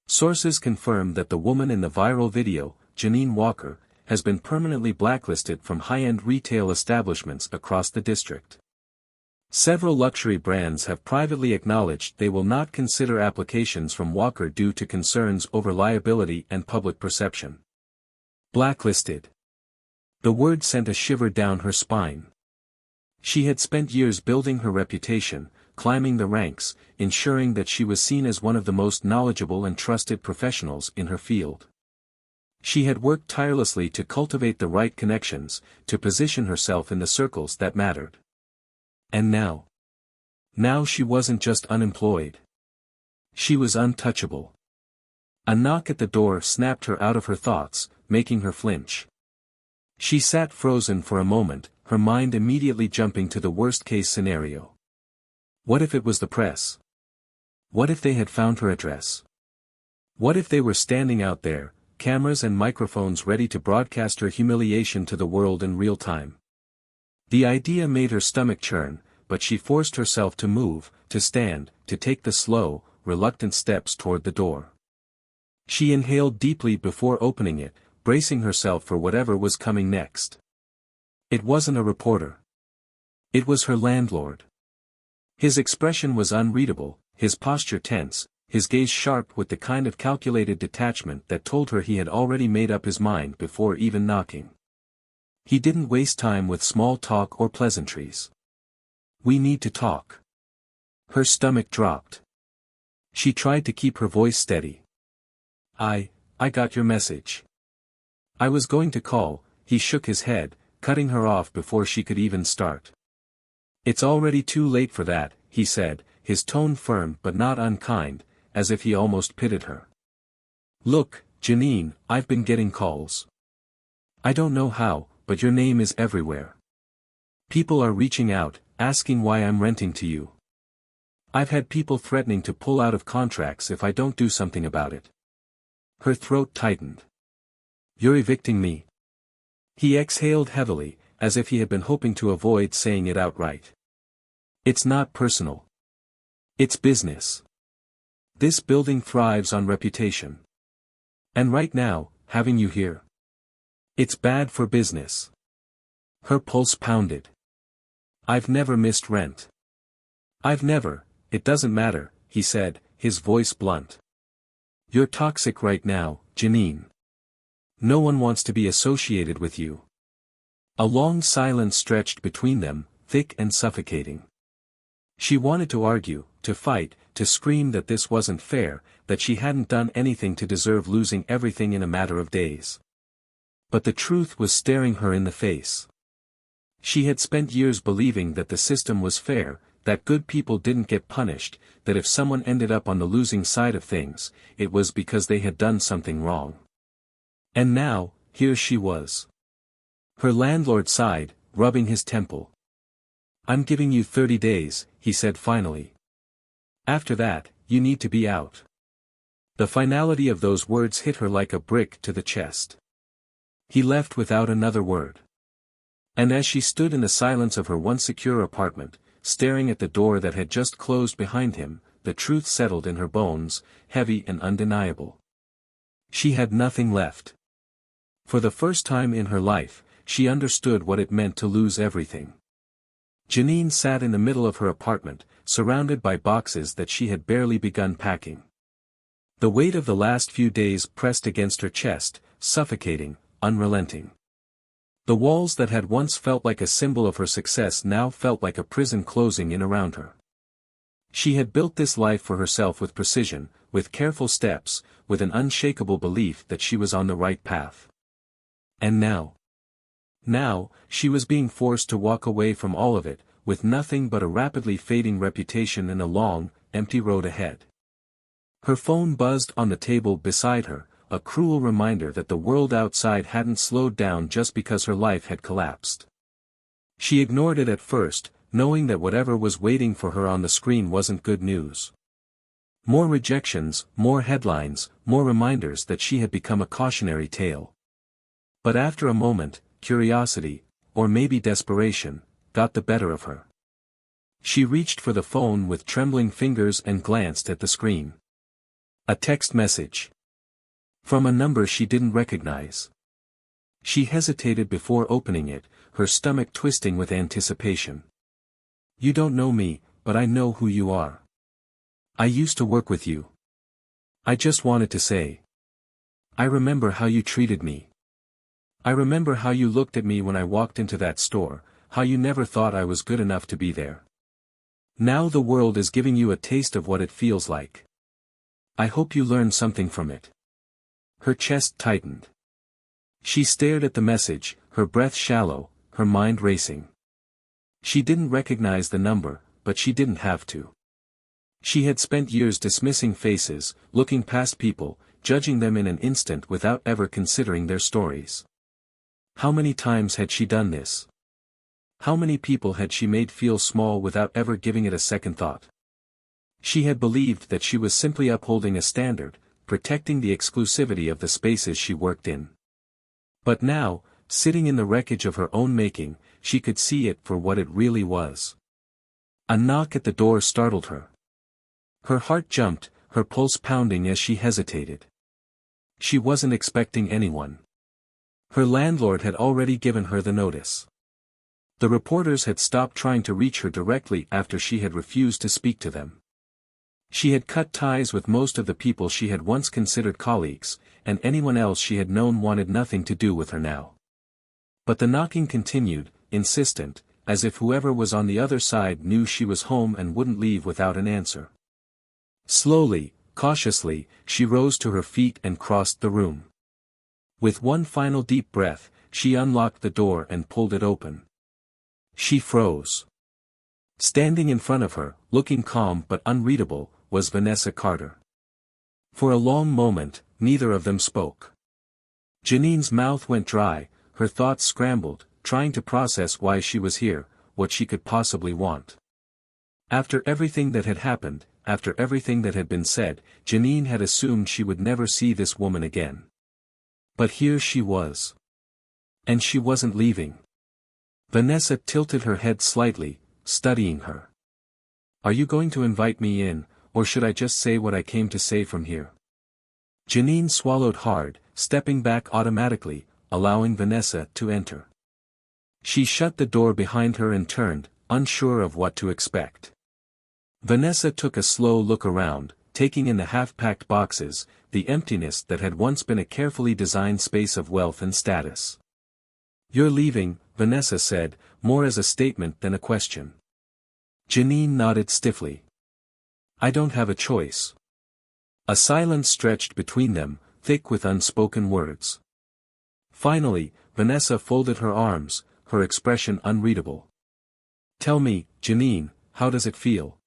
Sources confirm that the woman in the viral video, Janine Walker, has been permanently blacklisted from high-end retail establishments across the district. Several luxury brands have privately acknowledged they will not consider applications from Walker due to concerns over liability and public perception. Blacklisted. The word sent a shiver down her spine. She had spent years building her reputation, climbing the ranks, ensuring that she was seen as one of the most knowledgeable and trusted professionals in her field. She had worked tirelessly to cultivate the right connections, to position herself in the circles that mattered. And now? Now she wasn't just unemployed. She was untouchable. A knock at the door snapped her out of her thoughts, making her flinch. She sat frozen for a moment, her mind immediately jumping to the worst-case scenario. What if it was the press? What if they had found her address? What if they were standing out there, cameras and microphones ready to broadcast her humiliation to the world in real time. The idea made her stomach churn, but she forced herself to move, to stand, to take the slow, reluctant steps toward the door. She inhaled deeply before opening it, bracing herself for whatever was coming next. It wasn't a reporter. It was her landlord. His expression was unreadable, his posture tense, his gaze sharp with the kind of calculated detachment that told her he had already made up his mind before even knocking. He didn't waste time with small talk or pleasantries. "We need to talk." Her stomach dropped. She tried to keep her voice steady. I got your message. I was going to call." He shook his head, cutting her off before she could even start. "It's already too late for that," he said, his tone firm but not unkind, as if he almost pitied her. "Look, Janine, I've been getting calls. I don't know how, but your name is everywhere. People are reaching out, asking why I'm renting to you. I've had people threatening to pull out of contracts if I don't do something about it." Her throat tightened. "You're evicting me?" He exhaled heavily, as if he had been hoping to avoid saying it outright. "It's not personal. It's business. This building thrives on reputation. And right now, having you here, it's bad for business." Her pulse pounded. "I've never missed rent. I've never, it doesn't matter," he said, his voice blunt. "You're toxic right now, Janine. No one wants to be associated with you." A long silence stretched between them, thick and suffocating. She wanted to argue, to fight, to scream that this wasn't fair, that she hadn't done anything to deserve losing everything in a matter of days. But the truth was staring her in the face. She had spent years believing that the system was fair, that good people didn't get punished, that if someone ended up on the losing side of things, it was because they had done something wrong. And now, here she was. Her landlord sighed, rubbing his temple. "I'm giving you 30 days, he said finally. "After that, you need to be out." The finality of those words hit her like a brick to the chest. He left without another word. And as she stood in the silence of her once secure apartment, staring at the door that had just closed behind him, the truth settled in her bones, heavy and undeniable. She had nothing left. For the first time in her life, she understood what it meant to lose everything. Janine sat in the middle of her apartment, surrounded by boxes that she had barely begun packing. The weight of the last few days pressed against her chest, suffocating, unrelenting. The walls that had once felt like a symbol of her success now felt like a prison closing in around her. She had built this life for herself with precision, with careful steps, with an unshakable belief that she was on the right path. And now, she was being forced to walk away from all of it, with nothing but a rapidly fading reputation and a long, empty road ahead. Her phone buzzed on the table beside her, a cruel reminder that the world outside hadn't slowed down just because her life had collapsed. She ignored it at first, knowing that whatever was waiting for her on the screen wasn't good news. More rejections, more headlines, more reminders that she had become a cautionary tale. But after a moment, curiosity, or maybe desperation, got the better of her. She reached for the phone with trembling fingers and glanced at the screen. A text message. From a number she didn't recognize. She hesitated before opening it, her stomach twisting with anticipation. "You don't know me, but I know who you are. I used to work with you. I just wanted to say. I remember how you treated me. I remember how you looked at me when I walked into that store, how you never thought I was good enough to be there. Now the world is giving you a taste of what it feels like. I hope you learned something from it." Her chest tightened. She stared at the message, her breath shallow, her mind racing. She didn't recognize the number, but she didn't have to. She had spent years dismissing faces, looking past people, judging them in an instant without ever considering their stories. How many times had she done this? How many people had she made feel small without ever giving it a second thought? She had believed that she was simply upholding a standard, protecting the exclusivity of the spaces she worked in. But now, sitting in the wreckage of her own making, she could see it for what it really was. A knock at the door startled her. Her heart jumped, her pulse pounding as she hesitated. She wasn't expecting anyone. Her landlord had already given her the notice. The reporters had stopped trying to reach her directly after she had refused to speak to them. She had cut ties with most of the people she had once considered colleagues, and anyone else she had known wanted nothing to do with her now. But the knocking continued, insistent, as if whoever was on the other side knew she was home and wouldn't leave without an answer. Slowly, cautiously, she rose to her feet and crossed the room. With one final deep breath, she unlocked the door and pulled it open. She froze. Standing in front of her, looking calm but unreadable, was Vanessa Carter. For a long moment, neither of them spoke. Janine's mouth went dry, her thoughts scrambled, trying to process why she was here, what she could possibly want. After everything that had happened, after everything that had been said, Janine had assumed she would never see this woman again. But here she was. And she wasn't leaving. Vanessa tilted her head slightly, studying her. "Are you going to invite me in, or should I just say what I came to say from here?" Janine swallowed hard, stepping back automatically, allowing Vanessa to enter. She shut the door behind her and turned, unsure of what to expect. Vanessa took a slow look around, taking in the half-packed boxes, the emptiness that had once been a carefully designed space of wealth and status. "You're leaving," Vanessa said, more as a statement than a question. Janine nodded stiffly. "I don't have a choice." A silence stretched between them, thick with unspoken words. Finally, Vanessa folded her arms, her expression unreadable. "Tell me, Janine, how does it feel?"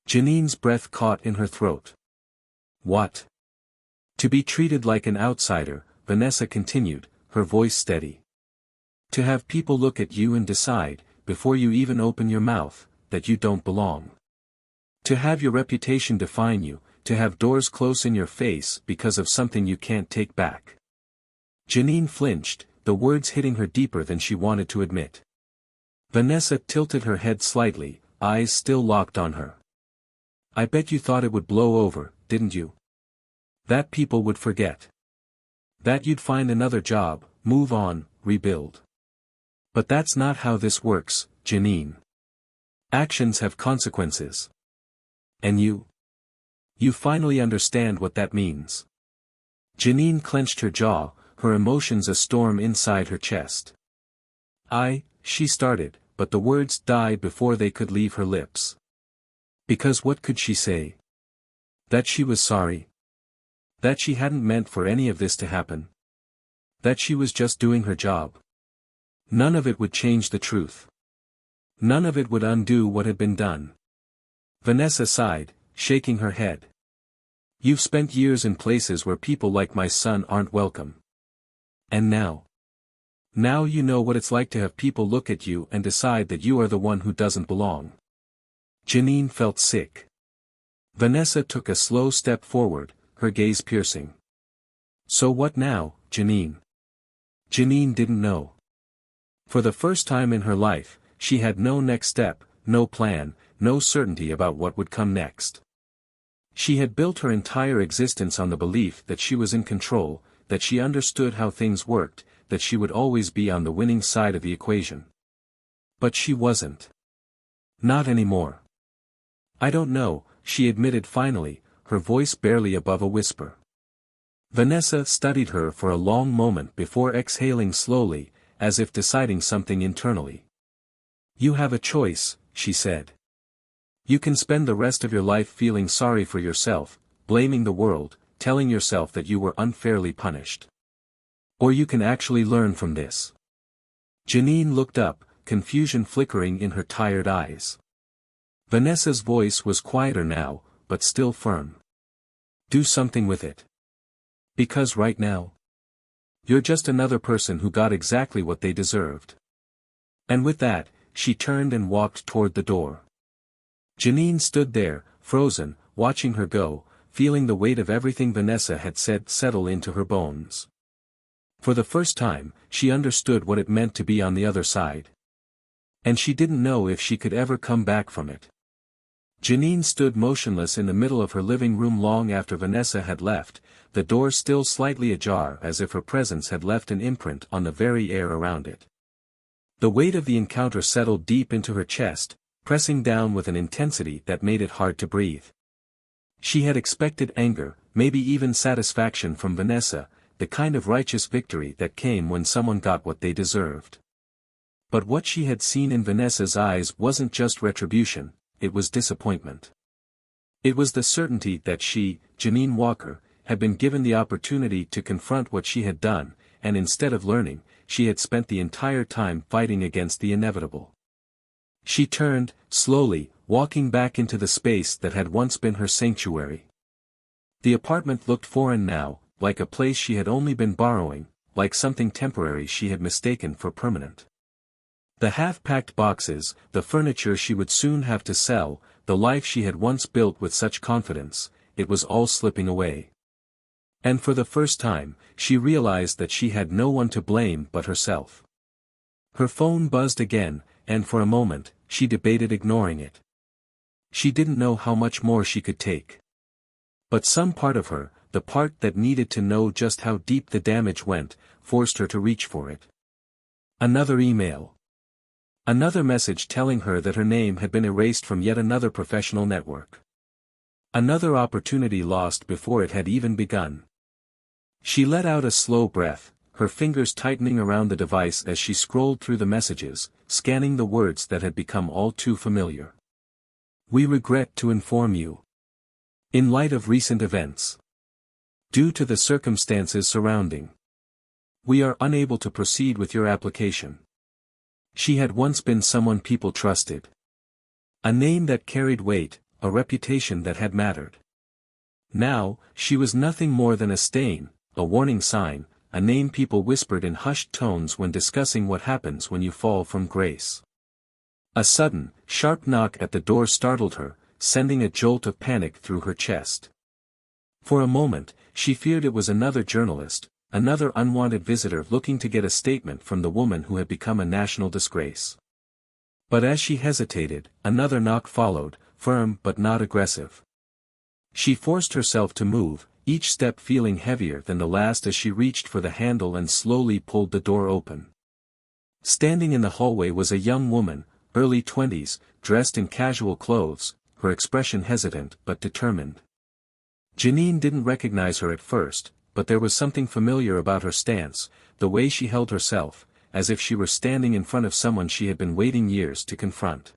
Janine's breath caught in her throat. "What?" "To be treated like an outsider," Vanessa continued, her voice steady. "To have people look at you and decide, before you even open your mouth, that you don't belong. To have your reputation define you, to have doors close in your face because of something you can't take back." Janine flinched, the words hitting her deeper than she wanted to admit. Vanessa tilted her head slightly, eyes still locked on her. "I bet you thought it would blow over, didn't you? That people would forget. That you'd find another job, move on, rebuild. But that's not how this works, Janine. Actions have consequences. And you finally understand what that means." Janine clenched her jaw, her emotions a storm inside her chest. She started, but the words died before they could leave her lips. Because what could she say? That she was sorry? That she hadn't meant for any of this to happen? That she was just doing her job? None of it would change the truth. None of it would undo what had been done. Vanessa sighed, shaking her head. "You've spent years in places where people like my son aren't welcome. And now? Now you know what it's like to have people look at you and decide that you are the one who doesn't belong." Janine felt sick. Vanessa took a slow step forward, her gaze piercing. "So what now, Janine?" Janine didn't know. For the first time in her life, she had no next step, no plan, no certainty about what would come next. She had built her entire existence on the belief that she was in control, that she understood how things worked, that she would always be on the winning side of the equation. But she wasn't. Not anymore. "I don't know," she admitted finally, her voice barely above a whisper. Vanessa studied her for a long moment before exhaling slowly, as if deciding something internally. "You have a choice," she said. "You can spend the rest of your life feeling sorry for yourself, blaming the world, telling yourself that you were unfairly punished. Or you can actually learn from this." Janine looked up, confusion flickering in her tired eyes. Vanessa's voice was quieter now, but still firm. "Do something with it. Because right now, you're just another person who got exactly what they deserved." And with that, she turned and walked toward the door. Janine stood there, frozen, watching her go, feeling the weight of everything Vanessa had said settle into her bones. For the first time, she understood what it meant to be on the other side. And she didn't know if she could ever come back from it. Janine stood motionless in the middle of her living room long after Vanessa had left, the door still slightly ajar as if her presence had left an imprint on the very air around it. The weight of the encounter settled deep into her chest, pressing down with an intensity that made it hard to breathe. She had expected anger, maybe even satisfaction from Vanessa, the kind of righteous victory that came when someone got what they deserved. But what she had seen in Vanessa's eyes wasn't just retribution, it was disappointment. It was the certainty that she, Janine Walker, had been given the opportunity to confront what she had done, and instead of learning, she had spent the entire time fighting against the inevitable. She turned, slowly, walking back into the space that had once been her sanctuary. The apartment looked foreign now, like a place she had only been borrowing, like something temporary she had mistaken for permanent. The half-packed boxes, the furniture she would soon have to sell, the life she had once built with such confidence, it was all slipping away. And for the first time, she realized that she had no one to blame but herself. Her phone buzzed again, and for a moment, she debated ignoring it. She didn't know how much more she could take. But some part of her, the part that needed to know just how deep the damage went, forced her to reach for it. Another email. Another message telling her that her name had been erased from yet another professional network. Another opportunity lost before it had even begun. She let out a slow breath, her fingers tightening around the device as she scrolled through the messages, scanning the words that had become all too familiar. We regret to inform you. In light of recent events. Due to the circumstances surrounding. We are unable to proceed with your application. She had once been someone people trusted. A name that carried weight, a reputation that had mattered. Now, she was nothing more than a stain, a warning sign, a name people whispered in hushed tones when discussing what happens when you fall from grace. A sudden, sharp knock at the door startled her, sending a jolt of panic through her chest. For a moment, she feared it was another journalist, another unwanted visitor looking to get a statement from the woman who had become a national disgrace. But as she hesitated, another knock followed, firm but not aggressive. She forced herself to move, each step feeling heavier than the last as she reached for the handle and slowly pulled the door open. Standing in the hallway was a young woman, early 20s, dressed in casual clothes, her expression hesitant but determined. Janine didn't recognize her at first, but there was something familiar about her stance, the way she held herself, as if she were standing in front of someone she had been waiting years to confront.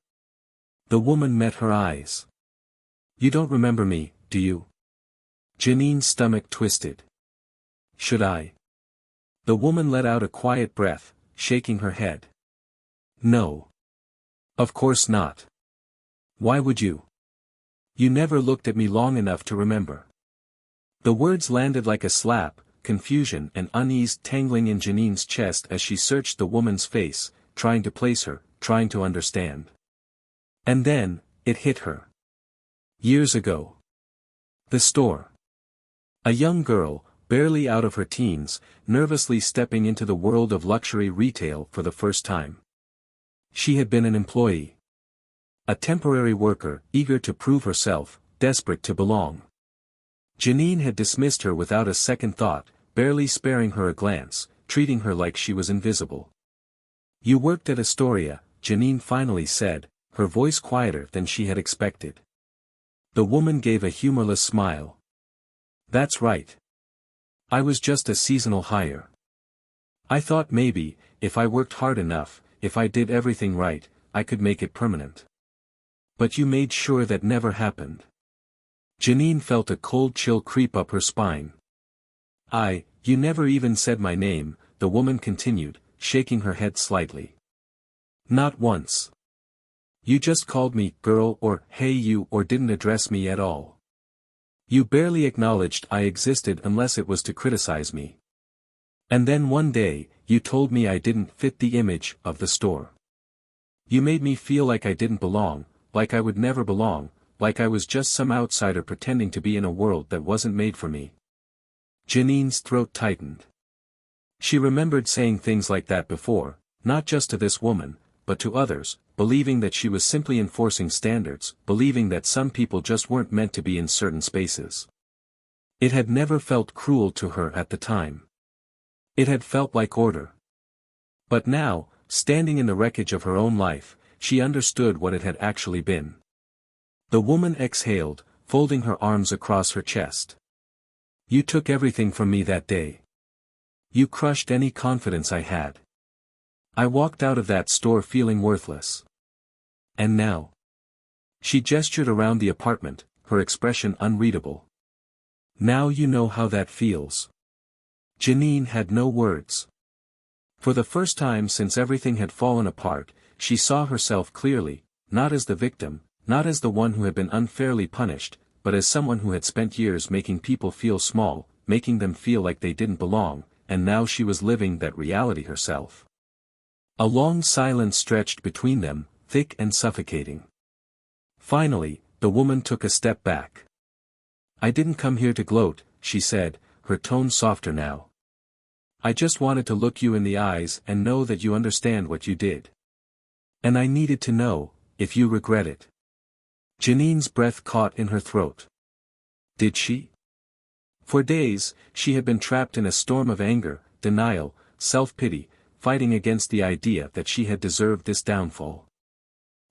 The woman met her eyes. You don't remember me, do you? Janine's stomach twisted. Should I? The woman let out a quiet breath, shaking her head. No. Of course not. Why would you? You never looked at me long enough to remember. The words landed like a slap, confusion and unease tangling in Janine's chest as she searched the woman's face, trying to place her, trying to understand. And then, it hit her. Years ago. The store. A young girl, barely out of her teens, nervously stepping into the world of luxury retail for the first time. She had been an employee. A temporary worker, eager to prove herself, desperate to belong. Janine had dismissed her without a second thought, barely sparing her a glance, treating her like she was invisible. You worked at Astoria, Janine finally said, her voice quieter than she had expected. The woman gave a humorless smile. That's right. I was just a seasonal hire. I thought maybe, if I worked hard enough, if I did everything right, I could make it permanent. But you made sure that never happened. Janine felt a cold chill creep up her spine. You never even said my name, the woman continued, shaking her head slightly. Not once. You just called me girl or hey you or didn't address me at all. You barely acknowledged I existed unless it was to criticize me. And then one day, you told me I didn't fit the image of the store. You made me feel like I didn't belong, like I would never belong, like I was just some outsider pretending to be in a world that wasn't made for me. Janine's throat tightened. She remembered saying things like that before, not just to this woman, but to others, believing that she was simply enforcing standards, believing that some people just weren't meant to be in certain spaces. It had never felt cruel to her at the time. It had felt like order. But now, standing in the wreckage of her own life, she understood what it had actually been. The woman exhaled, folding her arms across her chest. You took everything from me that day. You crushed any confidence I had. I walked out of that store feeling worthless. And now? She gestured around the apartment, her expression unreadable. Now you know how that feels. Janine had no words. For the first time since everything had fallen apart, she saw herself clearly, not as the victim, not as the one who had been unfairly punished, but as someone who had spent years making people feel small, making them feel like they didn't belong, and now she was living that reality herself. A long silence stretched between them, thick and suffocating. Finally, the woman took a step back. I didn't come here to gloat, she said, her tone softer now. I just wanted to look you in the eyes and know that you understand what you did. And I needed to know, if you regret it. Janine's breath caught in her throat. Did she? For days, she had been trapped in a storm of anger, denial, self-pity, fighting against the idea that she had deserved this downfall.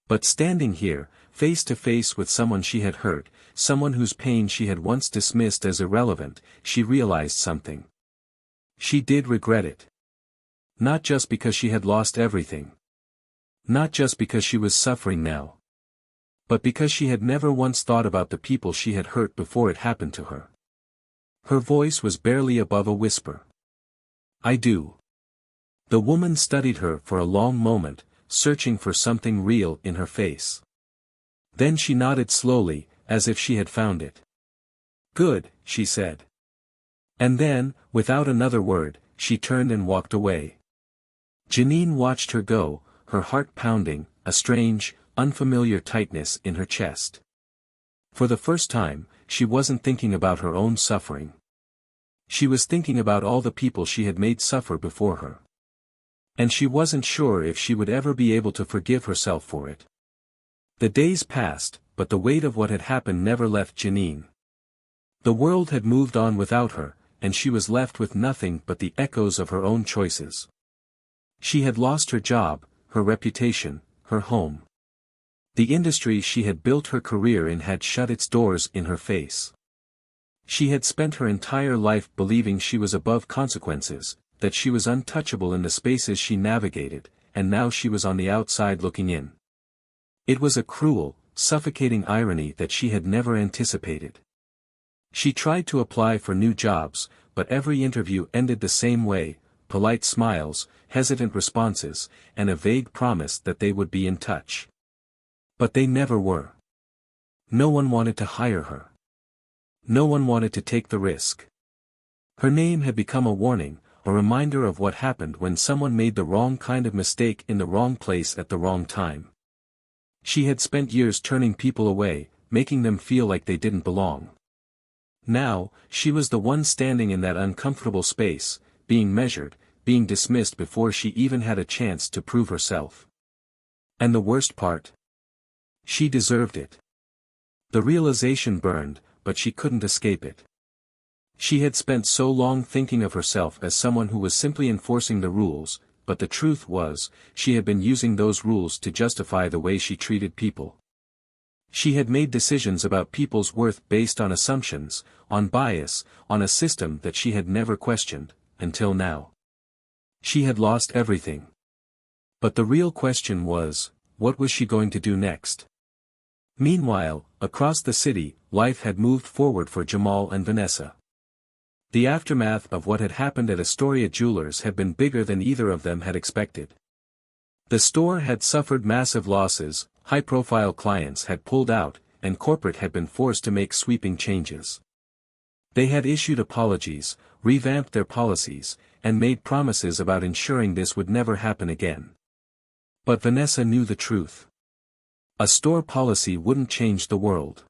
But standing here, face to face with someone she had hurt, someone whose pain she had once dismissed as irrelevant, she realized something. She did regret it. Not just because she had lost everything. Not just because she was suffering now. But because she had never once thought about the people she had hurt before it happened to her. Her voice was barely above a whisper. I do. The woman studied her for a long moment, searching for something real in her face. Then she nodded slowly, as if she had found it. Good, she said. And then, without another word, she turned and walked away. Janine watched her go, her heart pounding, a strange, unfamiliar tightness in her chest. For the first time, she wasn't thinking about her own suffering. She was thinking about all the people she had made suffer before her. And she wasn't sure if she would ever be able to forgive herself for it. The days passed, but the weight of what had happened never left Janine. The world had moved on without her, and she was left with nothing but the echoes of her own choices. She had lost her job, her reputation, her home. The industry she had built her career in had shut its doors in her face. She had spent her entire life believing she was above consequences, that she was untouchable in the spaces she navigated, and now she was on the outside looking in. It was a cruel, suffocating irony that she had never anticipated. She tried to apply for new jobs, but every interview ended the same way, polite smiles, hesitant responses, and a vague promise that they would be in touch. But they never were. No one wanted to hire her. No one wanted to take the risk. Her name had become a warning, a reminder of what happened when someone made the wrong kind of mistake in the wrong place at the wrong time. She had spent years turning people away, making them feel like they didn't belong. Now, she was the one standing in that uncomfortable space, being measured, being dismissed before she even had a chance to prove herself. And the worst part? She deserved it. The realization burned, but she couldn't escape it. She had spent so long thinking of herself as someone who was simply enforcing the rules, but the truth was, she had been using those rules to justify the way she treated people. She had made decisions about people's worth based on assumptions, on bias, on a system that she had never questioned, until now. She had lost everything. But the real question was, what was she going to do next? Meanwhile, across the city, life had moved forward for Jamal and Vanessa. The aftermath of what had happened at Astoria Jewelers had been bigger than either of them had expected. The store had suffered massive losses, high-profile clients had pulled out, and corporate had been forced to make sweeping changes. They had issued apologies, revamped their policies, and made promises about ensuring this would never happen again. But Vanessa knew the truth. A store policy wouldn't change the world.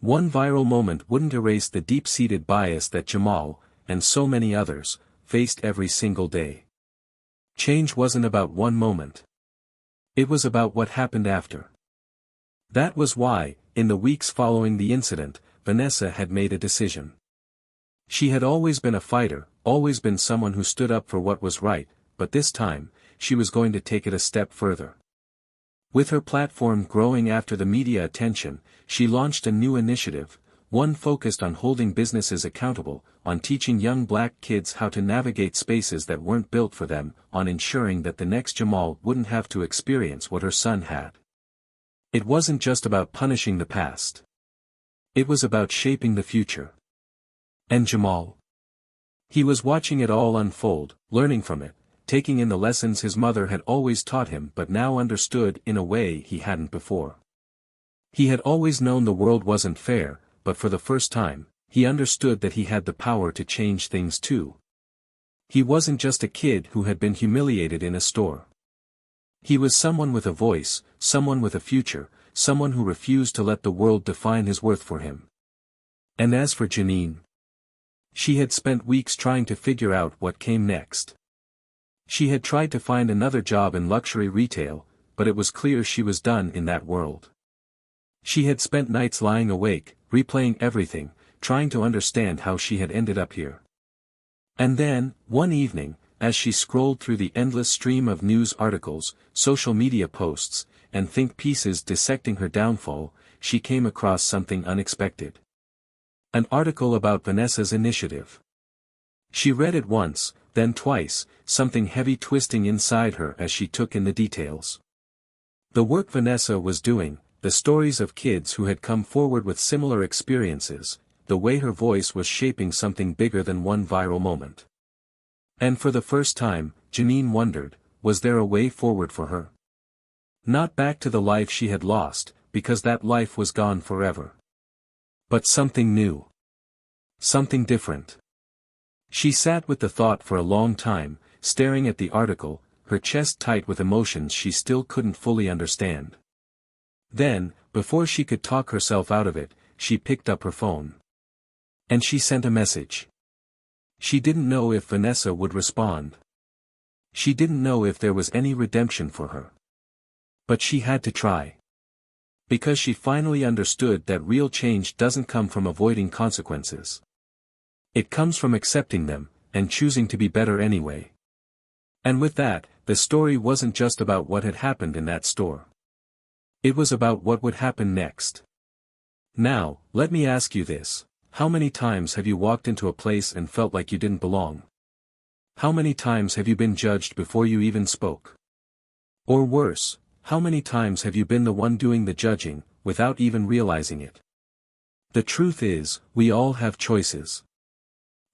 One viral moment wouldn't erase the deep-seated bias that Jamal, and so many others, faced every single day. Change wasn't about one moment. It was about what happened after. That was why, in the weeks following the incident, Vanessa had made a decision. She had always been a fighter, always been someone who stood up for what was right, but this time, she was going to take it a step further. With her platform growing after the media attention, she launched a new initiative, one focused on holding businesses accountable, on teaching young black kids how to navigate spaces that weren't built for them, on ensuring that the next Jamal wouldn't have to experience what her son had. It wasn't just about punishing the past. It was about shaping the future. And Jamal? He was watching it all unfold, learning from it, taking in the lessons his mother had always taught him but now understood in a way he hadn't before. He had always known the world wasn't fair, but for the first time, he understood that he had the power to change things too. He wasn't just a kid who had been humiliated in a store. He was someone with a voice, someone with a future, someone who refused to let the world define his worth for him. And as for Janine, she had spent weeks trying to figure out what came next. She had tried to find another job in luxury retail, but it was clear she was done in that world. She had spent nights lying awake, replaying everything, trying to understand how she had ended up here. And then, one evening, as she scrolled through the endless stream of news articles, social media posts, and think pieces dissecting her downfall, she came across something unexpected. An article about Vanessa's initiative. She read it once, then twice, something heavy twisting inside her as she took in the details. The work Vanessa was doing, the stories of kids who had come forward with similar experiences, the way her voice was shaping something bigger than one viral moment. And for the first time, Janine wondered, was there a way forward for her? Not back to the life she had lost, because that life was gone forever. But something new. Something different. She sat with the thought for a long time, staring at the article, her chest tight with emotions she still couldn't fully understand. Then, before she could talk herself out of it, she picked up her phone. And she sent a message. She didn't know if Vanessa would respond. She didn't know if there was any redemption for her. But she had to try. Because she finally understood that real change doesn't come from avoiding consequences. It comes from accepting them, and choosing to be better anyway. And with that, the story wasn't just about what had happened in that store. It was about what would happen next. Now, let me ask you this. How many times have you walked into a place and felt like you didn't belong? How many times have you been judged before you even spoke? Or worse, how many times have you been the one doing the judging, without even realizing it? The truth is, we all have choices.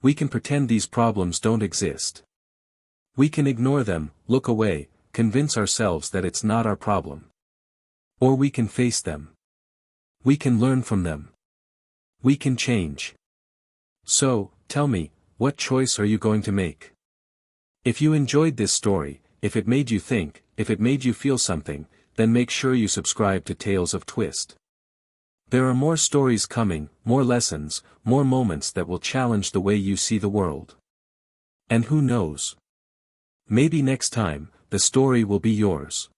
We can pretend these problems don't exist. We can ignore them, look away, convince ourselves that it's not our problem. Or we can face them. We can learn from them. We can change. So, tell me, what choice are you going to make? If you enjoyed this story, if it made you think, if it made you feel something, then make sure you subscribe to Tales of Twist. There are more stories coming, more lessons, more moments that will challenge the way you see the world. And who knows? Maybe next time, the story will be yours.